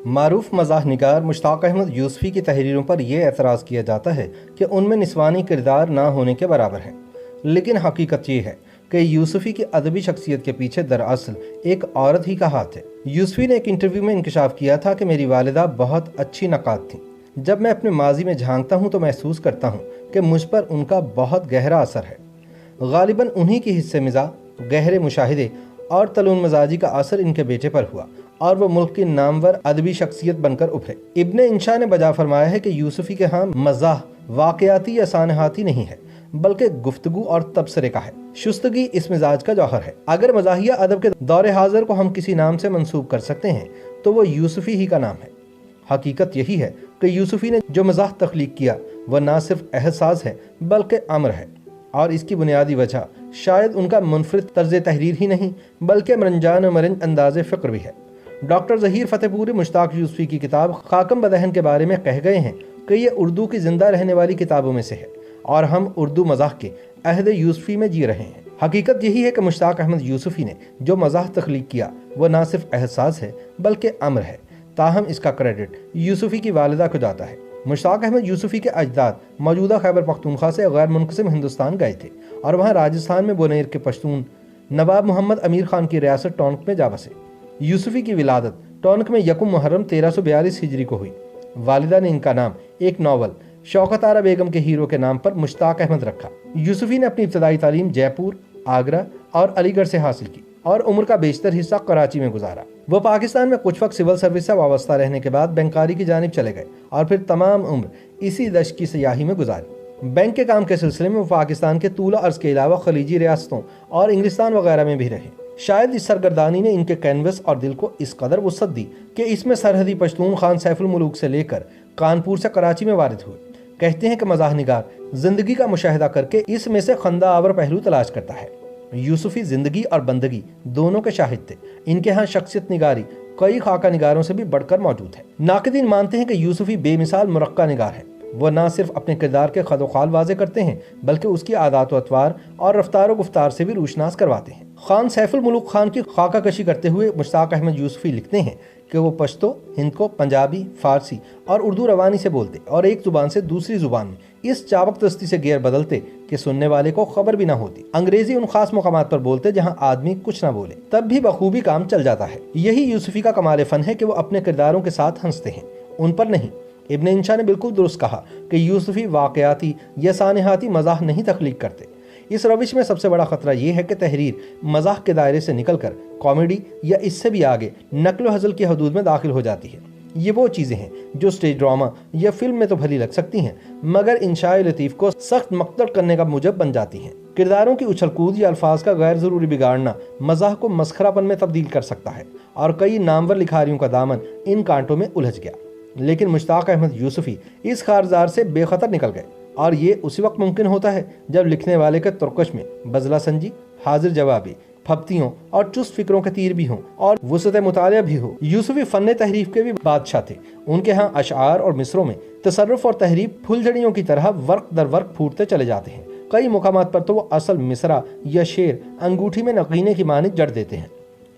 معروف مزاح نگار مشتاق احمد یوسفی کی تحریروں پر یہ اعتراض کیا جاتا ہے کہ ان میں نسوانی کردار نہ ہونے کے برابر ہیں، لیکن حقیقت یہ ہے کہ یوسفی کی ادبی شخصیت کے پیچھے دراصل ایک عورت ہی کا ہاتھ ہے۔ یوسفی نے ایک انٹرویو میں انکشاف کیا تھا کہ میری والدہ بہت اچھی نقاد تھیں۔ جب میں اپنے ماضی میں جھانکتا ہوں تو محسوس کرتا ہوں کہ مجھ پر ان کا بہت گہرا اثر ہے۔ غالباً انہی کی حصہ مزاح، گہرے مشاہدے اور تلون مزاجی کا اثر ان کے بیٹے پر ہوا اور وہ ملک کی نامور ادبی شخصیت بن کر ابھرے۔ ابن انشا نے بجا فرمایا ہے کہ یوسفی کے ہاں مزاح واقعاتی یا سانحاتی نہیں ہے بلکہ گفتگو اور تبصرے کا ہے۔ شستگی اس مزاج کا جوہر ہے۔ اگر مزاحیہ ادب کے دور حاضر کو ہم کسی نام سے منسوب کر سکتے ہیں تو وہ یوسفی ہی کا نام ہے۔ حقیقت یہی ہے کہ یوسفی نے جو مزاح تخلیق کیا وہ نہ صرف احساس ہے بلکہ امر ہے، اور اس کی بنیادی وجہ شاید ان کا منفرد طرز تحریر ہی نہیں بلکہ مرنجان و مرنج انداز فکر بھی ہے۔ ڈاکٹر ظہیر فتح پوری مشتاق یوسفی کی کتاب خاکم بدہن کے بارے میں کہہ گئے ہیں کہ یہ اردو کی زندہ رہنے والی کتابوں میں سے ہے اور ہم اردو مزاح کے عہد یوسفی میں جی رہے ہیں۔ حقیقت یہی ہے کہ مشتاق احمد یوسفی نے جو مزاح تخلیق کیا وہ نہ صرف احساس ہے بلکہ امر ہے، تاہم اس کا کریڈٹ یوسفی کی والدہ کو جاتا ہے۔ مشتاق احمد یوسفی کے اجداد موجودہ خیبر پختونخوا سے غیر منقسم ہندوستان گئے تھے اور وہاں راجستھان میں بونیر کے پشتون نواب محمد امیر خان کی ریاست ٹونک میں جا بسے۔ یوسفی کی ولادت ٹونک میں یکم محرم 1342 ہجری کو ہوئی۔ والدہ نے ان کا نام ایک ناول شوکت آرا بیگم کے ہیرو کے نام پر مشتاق احمد رکھا۔ یوسفی نے اپنی ابتدائی تعلیم جے پور، آگرہ اور علی گڑھ سے حاصل کی اور عمر کا بیشتر حصہ کراچی میں گزارا۔ وہ پاکستان میں کچھ وقت سول سروس سے وابستہ رہنے کے بعد بینکاری کی جانب چلے گئے اور پھر تمام عمر اسی دشت کی سیاحی میں گزاری۔ بینک کے کام کے سلسلے میں وہ پاکستان کے طول و عرض کے علاوہ خلیجی ریاستوں اور انگلستان وغیرہ میں بھی رہے۔ شاید اس سرگردانی نے ان کے کینوس اور دل کو اس قدر وسعت دی کہ اس میں سرحدی پشتون خان سیف الملوک سے لے کر کانپور سے کراچی میں وارد ہوئے۔ کہتے ہیں کہ مزاح نگار زندگی کا مشاہدہ کر کے اس میں سے خندہ آور پہلو تلاش کرتا ہے۔ یوسفی زندگی اور بندگی دونوں کے شاہد تھے۔ ان کے ہاں شخصیت نگاری کئی خاکہ نگاروں سے بھی بڑھ کر موجود ہے۔ ناقدین مانتے ہیں کہ یوسفی بے مثال مرقع نگار ہے۔ وہ نہ صرف اپنے کردار کے خد و خال واضح کرتے ہیں بلکہ اس کی عادات و اطوار اور رفتار و گفتار سے بھی روشناس کرواتے ہیں۔ خان سیف الملوک خان کی خاکہ کشی کرتے ہوئے مشتاق احمد یوسفی لکھتے ہیں کہ وہ پشتو، ہندکو، پنجابی، فارسی اور اردو روانی سے بولتے اور ایک زبان سے دوسری زبان میں اس چابک دستی سے گیر بدلتے کہ سننے والے کو خبر بھی نہ ہوتی۔ انگریزی ان خاص مقامات پر بولتے جہاں آدمی کچھ نہ بولے، تب بھی بخوبی کام چل جاتا ہے۔ یہی یوسفی کا کمال فن ہے کہ وہ اپنے کرداروں کے ساتھ ہنستے ہیں، ان پر نہیں۔ ابن انشا نے بالکل درست کہا کہ یوسفی واقعاتی یا سانحاتی مزاح نہیں تخلیق کرتے۔ اس روش میں سب سے بڑا خطرہ یہ ہے کہ تحریر مزاح کے دائرے سے نکل کر کامیڈی یا اس سے بھی آگے نقل و حزل کی حدود میں داخل ہو جاتی ہے۔ یہ وہ چیزیں ہیں جو سٹیج ڈرامہ یا فلم میں تو بھلی لگ سکتی ہیں مگر انشاء لطیف کو سخت مقتل کرنے کا موجب بن جاتی ہیں۔ کرداروں کی اچھل کود یا الفاظ کا غیر ضروری بگاڑنا مزاح کو مسخرہ پن میں تبدیل کر سکتا ہے اور کئی نامور لکھاریوں کا دامن ان کانٹوں میں الجھ گیا۔ لیکن مشتاق احمد یوسفی اس خارزار سے بے خطر نکل گئے، اور یہ اسی وقت ممکن ہوتا ہے جب لکھنے والے کے ترکش میں بزلہ سنجی، حاضر جوابی، پھپتیوں اور چست فکروں کے تیر بھی ہوں اور وسعت مطالعہ بھی ہو۔ یوسفی فن تحریف کے بھی بادشاہ تھے۔ ان کے ہاں اشعار اور مصروں میں تصرف اور تحریف پھلجھڑیوں کی طرح ورق در ورق پھوٹتے چلے جاتے ہیں۔ کئی مقامات پر تو وہ اصل مصرع یا شعر انگوٹھی میں نقینے کی مانند جڑ دیتے ہیں۔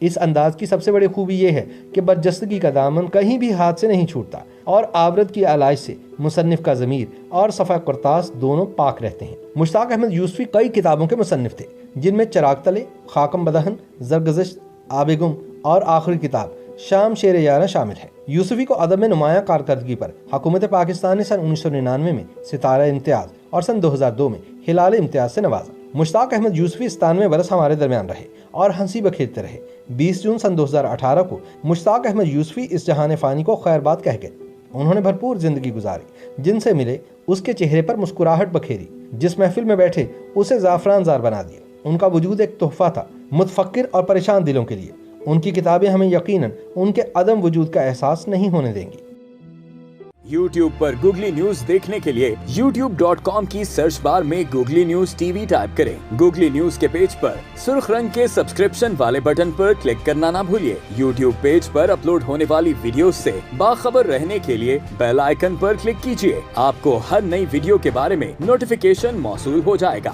اس انداز کی سب سے بڑی خوبی یہ ہے کہ برجستگی کا دامن کہیں بھی ہاتھ سے نہیں چھوٹتا اور آورت کی علائش سے مصنف کا ضمیر اور صفحہ کرتاس دونوں پاک رہتے ہیں۔ مشتاق احمد یوسفی کئی کتابوں کے مصنف تھے جن میں چراغ تلے، خاکم بدہن، زرگزشت، آب گم اور آخری کتاب شام شیر یاراں شامل ہے۔ یوسفی کو ادب میں نمایاں کارکردگی پر حکومت پاکستان نے سن 1999 میں ستارہ امتیاز اور سن 2002 میں ہلال امتیاز سے نوازا۔ مشتاق احمد یوسفی 97 برس ہمارے درمیان رہے اور ہنسی بکھیرتے رہے۔ 20 جون سن 2018 کو مشتاق احمد یوسفی اس جہان فانی کو خیر بات کہہ گئے۔ انہوں نے بھرپور زندگی گزاری، جن سے ملے اس کے چہرے پر مسکراہٹ بکھیری، جس محفل میں بیٹھے اسے زعفران زار بنا دیا۔ ان کا وجود ایک تحفہ تھا متفکر اور پریشان دلوں کے لیے۔ ان کی کتابیں ہمیں یقیناً ان کے عدم وجود کا احساس نہیں ہونے دیں گی۔ YouTube پر گوگلی نیوز دیکھنے کے لیے youtube.com کی سرچ بار میں googly news T V type کریں۔ گوگلی نیوز کے پیج پر سرخ رنگ کے سبسکرپشن والے بٹن پر کلک کرنا نہ بھولیے۔ YouTube پیج پر اپلوڈ ہونے والی ویڈیوز سے باخبر رہنے کے لیے بیل آئیکن پر کلک کیجیے۔ آپ کو ہر نئی ویڈیو کے بارے میں نوٹیفیکیشن موصول ہو جائے گا۔